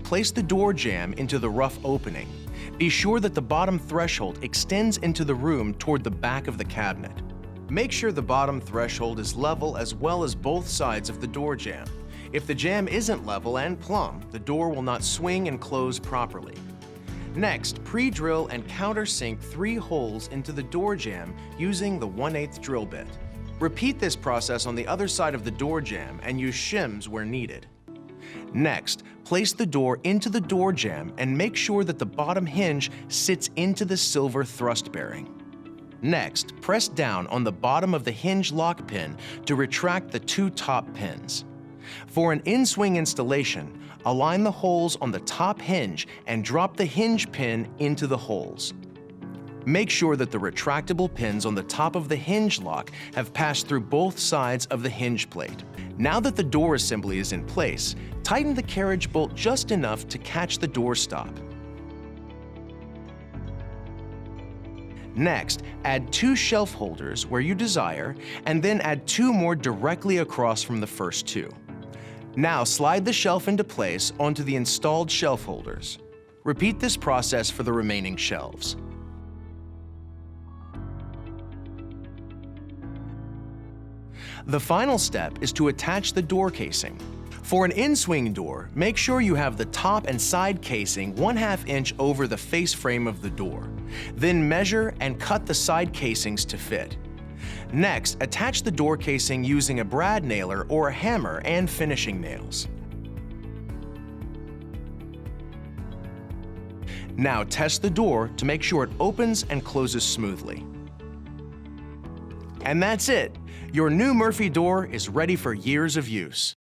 Place the door jamb into the rough opening. Be sure that the bottom threshold extends into the room toward the back of the cabinet. Make sure the bottom threshold is level as well as both sides of the door jamb. If the jamb isn't level and plumb, the door will not swing and close properly. Next, pre-drill and countersink 3 holes into the door jamb using the 1/8 drill bit. Repeat this process on the other side of the door jamb and use shims where needed. Next, place the door into the door jamb and make sure that the bottom hinge sits into the silver thrust bearing. Next, press down on the bottom of the hinge lock pin to retract the 2 top pins. For an in-swing installation, align the holes on the top hinge and drop the hinge pin into the holes. Make sure that the retractable pins on the top of the hinge lock have passed through both sides of the hinge plate. Now that the door assembly is in place, tighten the carriage bolt just enough to catch the door stop. Next, add 2 shelf holders where you desire, and then add 2 more directly across from the first 2. Now slide the shelf into place onto the installed shelf holders. Repeat this process for the remaining shelves. The final step is to attach the door casing. For an in-swing door, make sure you have the top and side casing 1/2 inch over the face frame of the door. Then measure and cut the side casings to fit. Next, attach the door casing using a brad nailer or a hammer and finishing nails. Now test the door to make sure it opens and closes smoothly. And that's it! Your new Murphy door is ready for years of use.